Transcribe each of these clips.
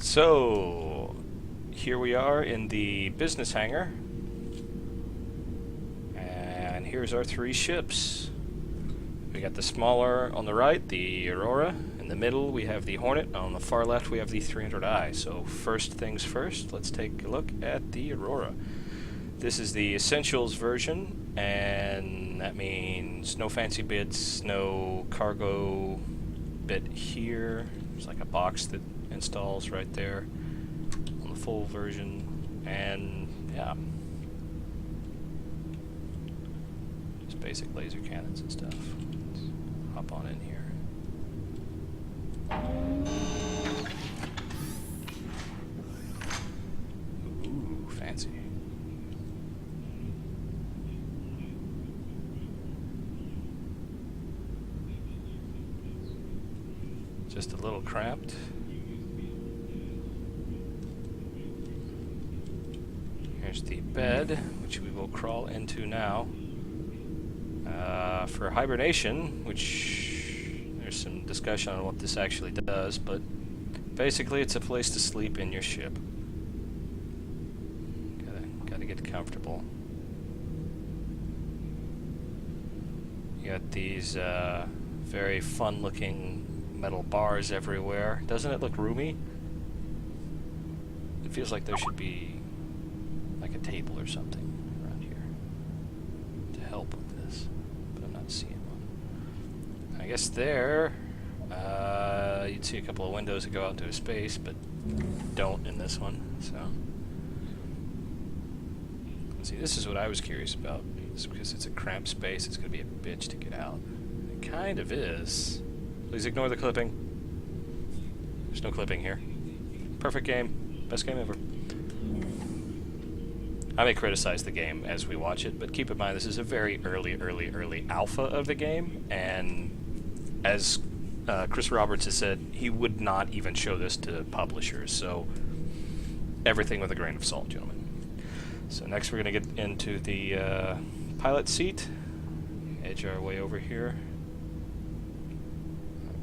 So, here we are in the business hangar, and here's our three ships. We got the smaller on the right, the Aurora. In the middle, we have the Hornet. On the far left, we have the 300i. So, first things first, let's take a look at the Aurora. This is the Essentials version, and that means no fancy bits, no cargo bit here. There's like a box that installs right there on the full version, and yeah, just basic laser cannons and stuff. Let's hop on in here. Ooh, fancy. Just a little cramped. Here's the bed, which we will crawl into now. For hibernation, which there's some discussion on what this actually does, but basically it's a place to sleep in your ship. Gotta get comfortable. You got these very fun-looking metal bars everywhere. Doesn't it look roomy? It feels like there should be like a table or something around here to help with this, but I'm not seeing one. I guess there, you'd see a couple of windows that go out into space, but don't in this one, so. See, this is what I was curious about. It's because it's a cramped space, it's going to be a bitch to get out. It kind of is. Please ignore the clipping. There's no clipping here. Perfect game. Best game ever. I may criticize the game as we watch it, but keep in mind this is a very early alpha of the game, and as Chris Roberts has said, he would not even show this to publishers, so everything with a grain of salt, gentlemen. So next we're going to get into the pilot seat. Edge our way over here.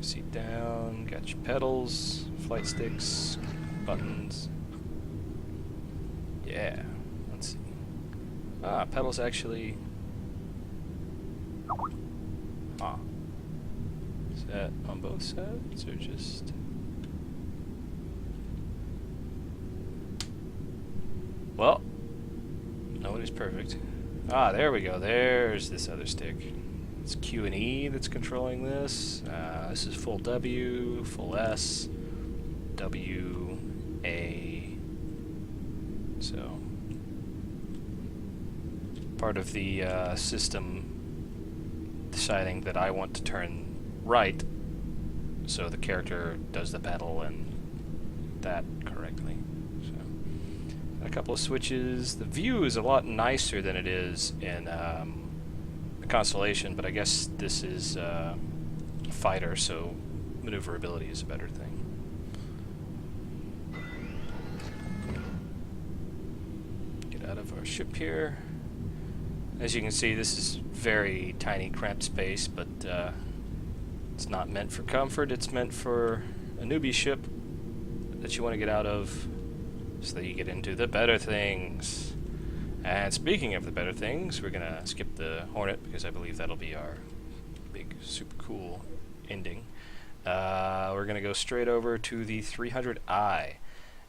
Seat down, got your pedals, flight sticks, buttons. Yeah, let's see. Ah, pedals actually. Ah. Is that on both sides or just. Well, nobody's perfect. Ah, there we go. There's this other stick. It's Q and E that's controlling this. This is full W, full S, W, A. So, part of the system deciding that I want to turn right, so the character does the pedal and that correctly. So, a couple of switches. The view is a lot nicer than it is in Constellation, but I guess this is a fighter, so maneuverability is a better thing. Get out of our ship here. As you can see, this is very tiny, cramped space, but it's not meant for comfort. It's meant for a newbie ship that you want to get out of so that you get into the better things. And speaking of the better things, we're going to skip the Hornet because I believe that'll be our big, super cool ending. We're going to go straight over to the 300i.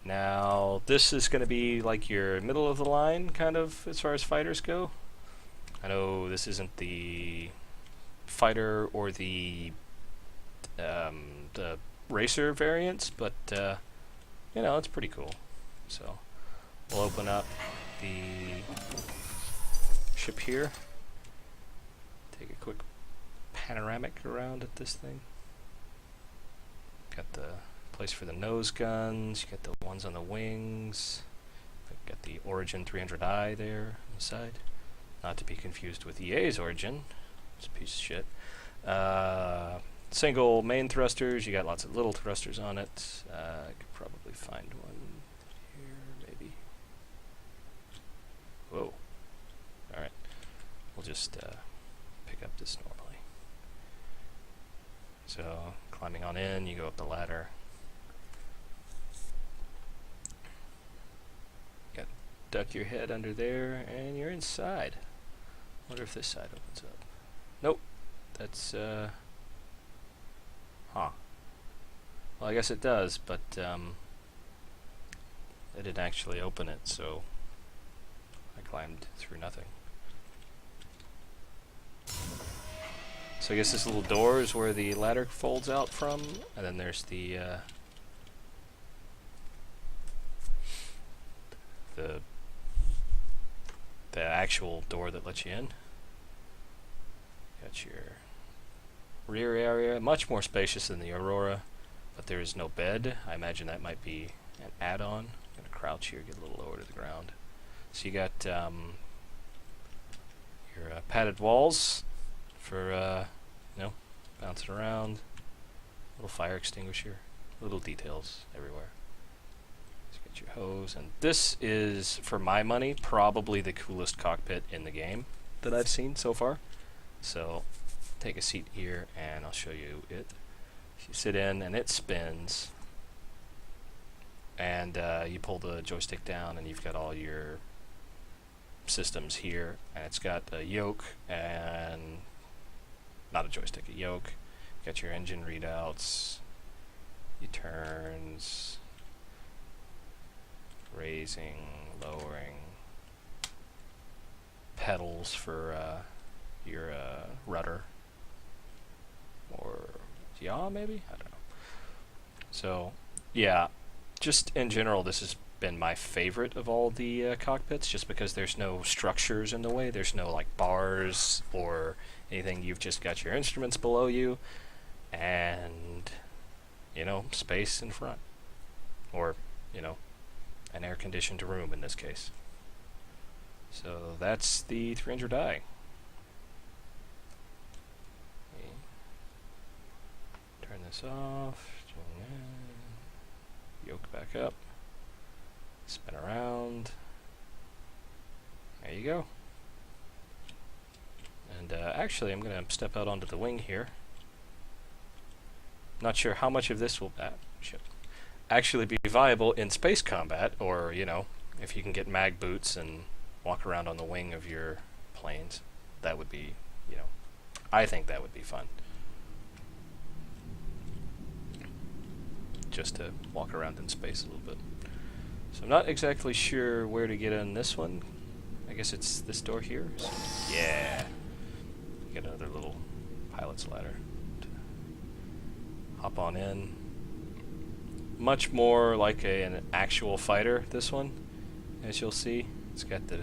Now, this is going to be like your middle of the line, kind of, as far as fighters go. I know this isn't the fighter or the racer variants, but, you know, it's pretty cool. So, we'll open up the ship here. Take a quick panoramic around at this thing. Got the place for the nose guns, you got the ones on the wings. Got the Origin 300i there on the side. Not to be confused with EA's Origin. It's a piece of shit. Single main thrusters, you got lots of little thrusters on it. I could probably find one here, maybe. Whoa. Alright. We'll just pick up this normally. So, climbing on in, you go up the ladder. duck your head under there, and you're inside. Wonder if this side opens up. Nope. That's, huh. Well, I guess it does, but, it didn't actually open it, so I climbed through nothing. So I guess this little door is where the ladder folds out from, and then there's the actual door that lets you in. Got your rear area, much more spacious than the Aurora, but there is no bed. I imagine that might be an add-on. I'm gonna crouch here, get a little lower to the ground. So you got your padded walls for you know, bouncing around. Little fire extinguisher, little details everywhere. Get your hose, and this is, for my money, probably the coolest cockpit in the game that I've seen so far. So take a seat here and I'll show you it. You sit in and it spins, and you pull the joystick down and you've got all your systems here, and it's got a yoke, and not a joystick, a yoke. Got your engine readouts, your turns, raising, lowering, pedals for your rudder, or yaw maybe? I don't know. So yeah, just in general this has been my favorite of all the cockpits, just because there's no structures in the way. There's no like bars or anything. You've just got your instruments below you and, you know, space in front, or, you know, an air-conditioned room in this case. So that's the 300i. Turn this off. Yoke back up. Spin around. There you go. And actually, I'm going to step out onto the wing here. Not sure how much of this will actually be viable in space combat, or, you know, if you can get mag boots and walk around on the wing of your planes. That would be, you know, I think that would be fun. Just to walk around in space a little bit. So I'm not exactly sure where to get on this one. I guess it's this door here. So yeah. Get another little pilot's ladder. Hop on in. Much more like an actual fighter, this one, as you'll see. It's got the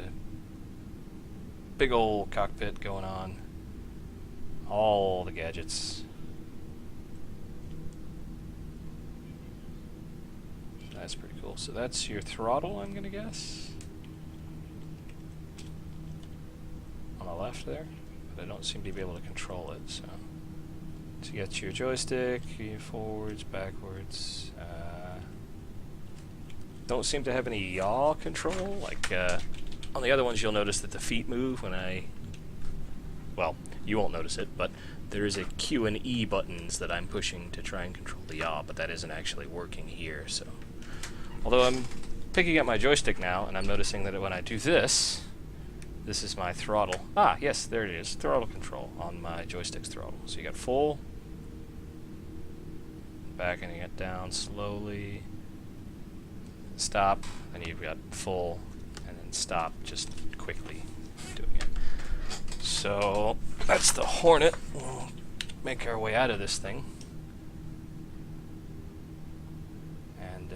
big old cockpit going on. All the gadgets. That's pretty cool. So that's your throttle, I'm gonna guess. On the left there. But I don't seem to be able to control it, so. So you got your joystick, your forwards, backwards. Don't seem to have any yaw control. Like on the other ones, you'll notice that the feet move when I. Well, you won't notice it, but there is a Q and E buttons that I'm pushing to try and control the yaw, but that isn't actually working here. So, although I'm picking up my joystick now, and I'm noticing that when I do this, this is my throttle. Ah, yes, there it is. Throttle control on my joystick's throttle. So you got full, backing it down slowly, stop, and you've got full, and then stop, just quickly doing it. So that's the Hornet. We'll make our way out of this thing and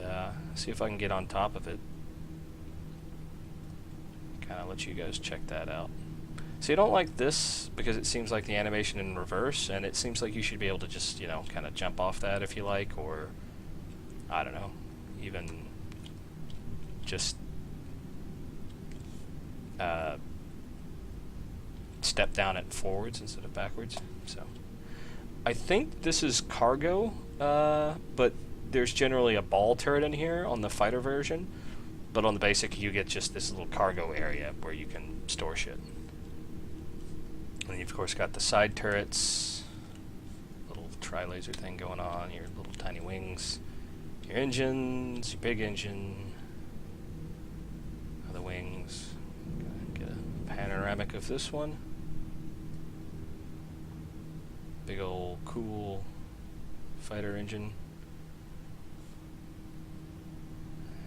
see if I can get on top of it. Kind of let you guys check that out. So you don't like this because it seems like the animation in reverse, and it seems like you should be able to just, you know, kind of jump off that if you like, or I don't know, even just step down it forwards instead of backwards. So I think this is cargo, but there's generally a ball turret in here on the fighter version, but on the basic you get just this little cargo area where you can store shit. And you've of course got the side turrets, little tri-laser thing going on, your little tiny wings, your engines, your big engine, other wing. panoramic of this one. Big old cool fighter engine.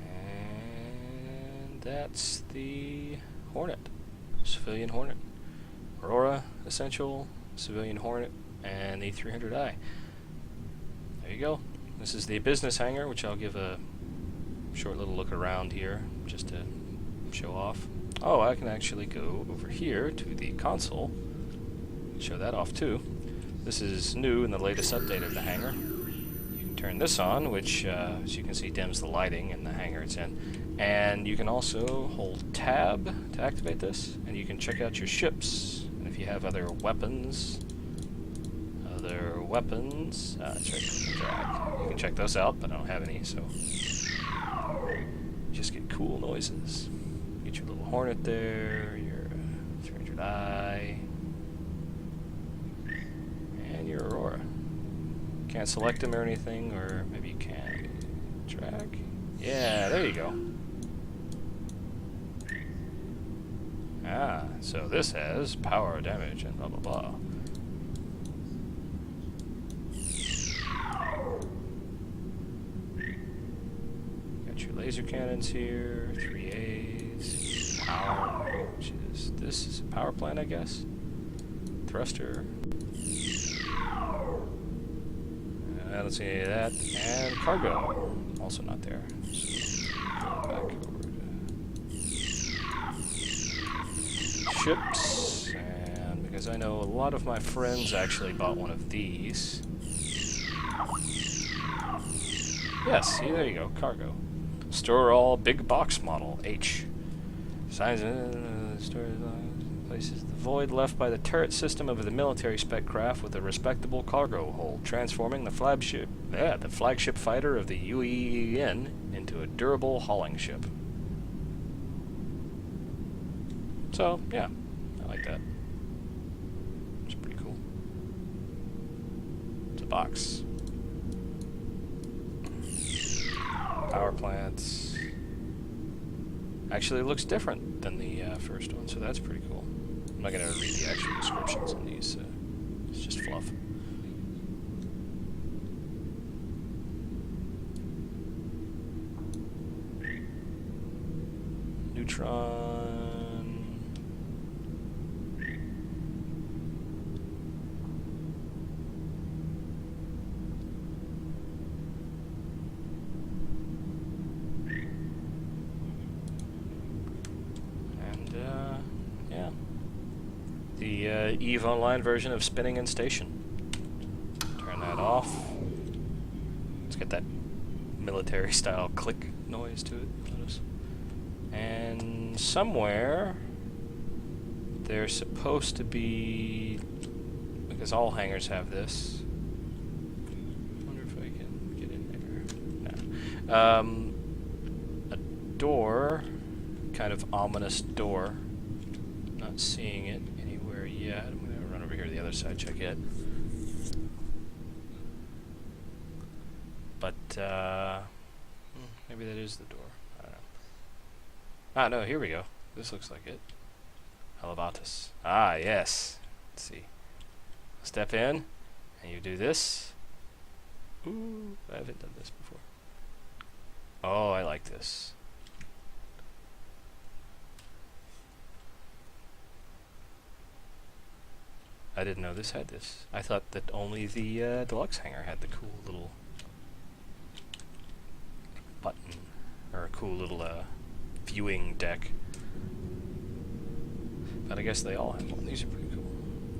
And that's the Hornet, civilian Hornet. Aurora, Essential, civilian Hornet, and the 300i. There you go. This is the business hangar, which I'll give a short little look around here, just to show off. Oh, I can actually go over here to the console, show that off too. This is new in the latest update of the hangar. You can turn this on, which, as you can see, dims the lighting in the hangar it's in. And you can also hold tab to activate this, and you can check out your ships. And if you have other weapons, drag. You can check those out, but I don't have any, so just get cool noises. Get your little Hornet there, your 300i, and your Aurora. Can't select them or anything, or maybe you can. Drag. Yeah, there you go. Ah, so this has power, damage, and blah blah blah. Got your laser cannons here, 3As, power, which is, this is a power plant, I guess. Thruster. I don't see any of that. And cargo, also not there. So, go back over to ships, and because I know a lot of my friends actually bought one of these. Yes, see, there you go, cargo. Store all big box model, H. Signs store places the void left by the turret system of the military spec craft with a respectable cargo hold, transforming the flagship fighter of the UEEN into a durable hauling ship. So, yeah, I like that. It's pretty cool. It's a box. Power plants. Actually, it looks different than the first one, so that's pretty cool. I'm not going to read the actual descriptions on these. It's just fluff. Neutron. Yeah. The EVE Online version of Spinning and Station. Turn that off. Let's get that military-style click noise to it. Notice. And somewhere there's supposed to be, because all hangars have this. I wonder if I can get in there. No. A door, kind of ominous door. Not seeing it anywhere yet. I'm going to run over here to the other side, check it. But, maybe that is the door. I don't know. Ah, no, here we go. This looks like it. Elevatus. Ah, yes. Let's see. Step in, and you do this. Ooh, I haven't done this before. Oh, I like this. I didn't know this had this. I thought that only the deluxe hangar had the cool little button, or a cool little viewing deck. But I guess they all have one. These are pretty cool.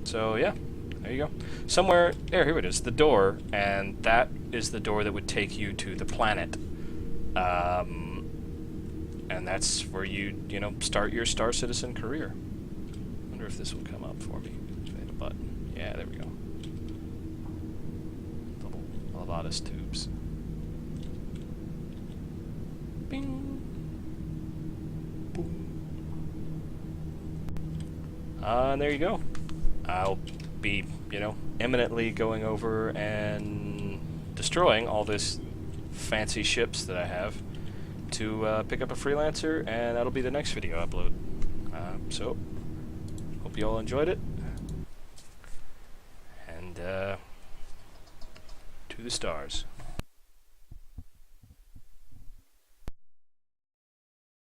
So yeah, there you go. Somewhere there, here it is, the door, and that is the door that would take you to the planet. And that's where you start your Star Citizen career. Wonder if this will come up for me. Button. Yeah, there we go. Little Elevatus tubes. Bing. Boom. And there you go. I'll be, imminently going over and destroying all this fancy ships that I have to pick up a freelancer, and that'll be the next video upload. So, hope you all enjoyed it. And to the stars.